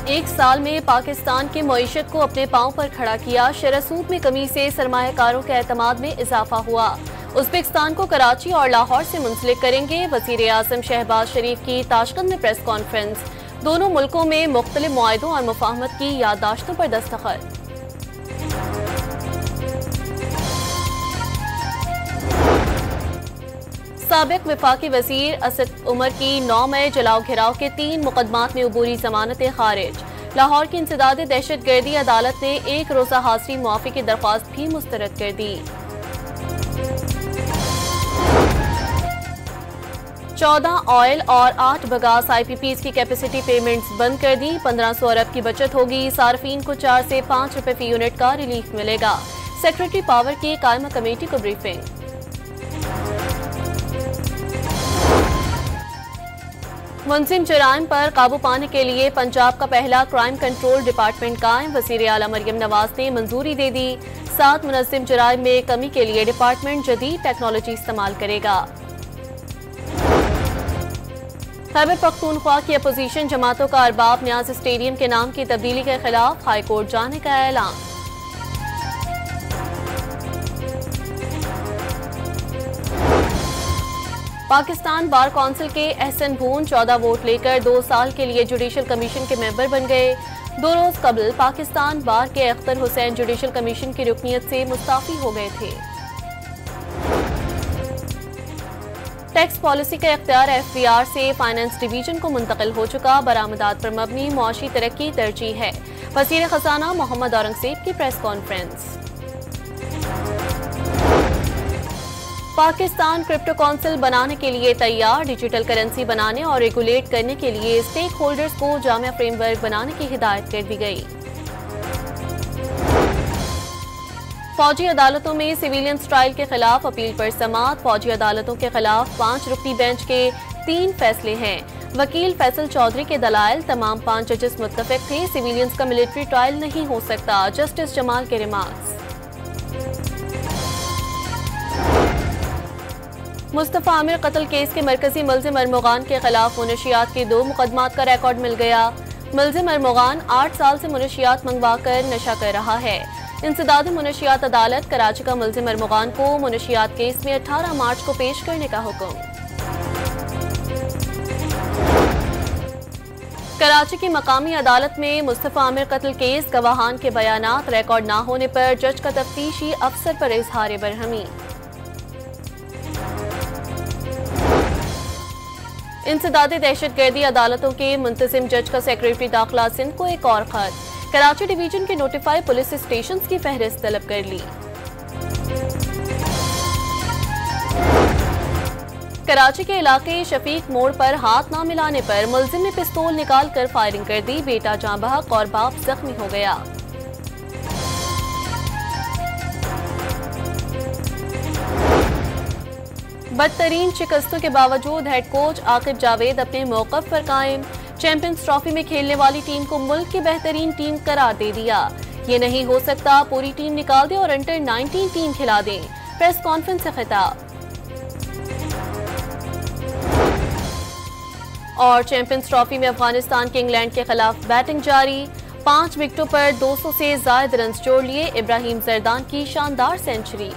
एक साल में पाकिस्तान की मईशत को अपने पांव पर खड़ा किया। शरह सूद में कमी से सरमायाकारों के एतमाद में इजाफा हुआ। उज़्बेकिस्तान को कराची और लाहौर से मुंसलिक करेंगे। वज़ीर आज़म शहबाज शरीफ की ताशकंद में प्रेस कॉन्फ्रेंस। दोनों मुल्कों में मुख्तलिफ मुआहदों और मुफाहमत की याददाश्तों पर दस्तखत। साबिक वफाकी वज़ीर असद उमर की 9 मई जलाओ घिराव के 3 मुकदमात में अबूरी जमानतें खारिज। लाहौर की इंसदादी दहशतगर्दी अदालत ने एक रोज़ा हाजिरी मुआफ़ी की दरख्वास्त भी मुस्तरद कर दी। 14 ऑयल और 8 बगास IPPs की कैपेसिटी पेमेंट्स बंद कर दी। 1500 अरब की बचत होगी। सार्फिन को 4 से 5 रुपए फी यूनिट का रिलीफ मिलेगा। सेक्रेटरी पावर की कायमा कमेटी को ब्रीफिंग। मुंजिम जराइम पर काबू पाने के लिए पंजाब का पहला क्राइम कंट्रोल डिपार्टमेंट कायम। वज़ीर आला मरियम नवाज ने मंजूरी दे दी। 7 मुनज़्ज़िम जराइम में कमी के लिए डिपार्टमेंट जदीद टेक्नोलॉजी इस्तेमाल करेगा। खैबर पख्तूनख्वा की अपोजिशन जमातों का अरबाब न्याज स्टेडियम के नाम की तब्दीली के खिलाफ हाई कोर्ट जाने का ऐलान। पाकिस्तान बार काउंसिल के एहसन भून 14 वोट लेकर 2 साल के लिए जुडिशल कमीशन के मेंबर बन गए। 2 रोज कबल पाकिस्तान बार के अख्तर हुसैन जुडिशल कमीशन की रुकनियत से मुस्ताफी हो गए थे। टैक्स पॉलिसी का इख्तियार FBR से फाइनेंस डिवीजन को मुंतकिल हो चुका। बरामदात पर मबनी मुआशी तरक्की तरजीह है। वज़ीर खजाना मोहम्मद औरंगजेब की press conference. Pakistan crypto council बनाने के लिए तैयार। डिजिटल करेंसी बनाने और रेगुलेट करने के लिए स्टेक होल्डर्स को जामिया फ्रेमवर्क बनाने की हिदायत कर दी गई। फौजी अदालतों में सिविलियन ट्रायल के खिलाफ अपील पर समाअत। फौजी अदालतों के खिलाफ 5 रुकनी बेंच के 3 फैसले हैं। वकील फैसल चौधरी के दलाइल तमाम 5 जजेस मुत्तफिक थे। सिविलियंस का मिलिट्री ट्रायल नहीं हो सकता। जस्टिस जमाल के रिमार्क्स। मुस्तफा आमिर कत्ल केस के मरकजी मुल्जिम अरमुगान के खिलाफ मुनशियात के 2 मुकदमात का रिकॉर्ड मिल गया। मुल्जिम अरमुगान 8 साल से मुनशियात मंगवाकर नशा कर रहा है। इंसदादी मुनशियात अदालत कराची का मुल्जिम अरमुगान को मुनशियात केस में 18 मार्च को पेश करने का हुक्म। कराची की मकामी अदालत में मुस्तफा आमिर कत्ल केस गवाहान के बयानात रिकॉर्ड न होने पर जज का तफ्तीशी अफसर पर इजहार बरहमी। इंसदादी दहशतगर्दी अदालतों के मुंतजिम जज का सेक्रेटरी दाखिला सिंध को एक और खत। कराची डिवीजन के नोटिफाइड पुलिस स्टेशन की फहरिस्त तलब कर ली। कराची के इलाके शफीक मोड़ पर हाथ न मिलाने पर मुल्जिम ने पिस्तौल निकाल कर फायरिंग कर दी। बेटा जाँ बहक और बाप जख्मी हो गया। बदतरीन शिकस्तों के बावजूद हेड कोच आकिब जावेद अपने मौक़िफ़ पर कायम। चैंपियंस ट्रॉफी में खेलने वाली टीम को मुल्क की बेहतरीन टीम करार दे दिया। ये नहीं हो सकता, पूरी टीम निकाल दें और अंडर 19 टीम खिला दें। प्रेस कॉन्फ्रेंस से खिताब। और चैंपियंस ट्रॉफी में अफगानिस्तान के इंग्लैंड के खिलाफ बैटिंग जारी। 5 विकेटों पर 200 से ज्यादा रन जोड़ लिए। इब्राहिम जरदान की शानदार सेंचुरी।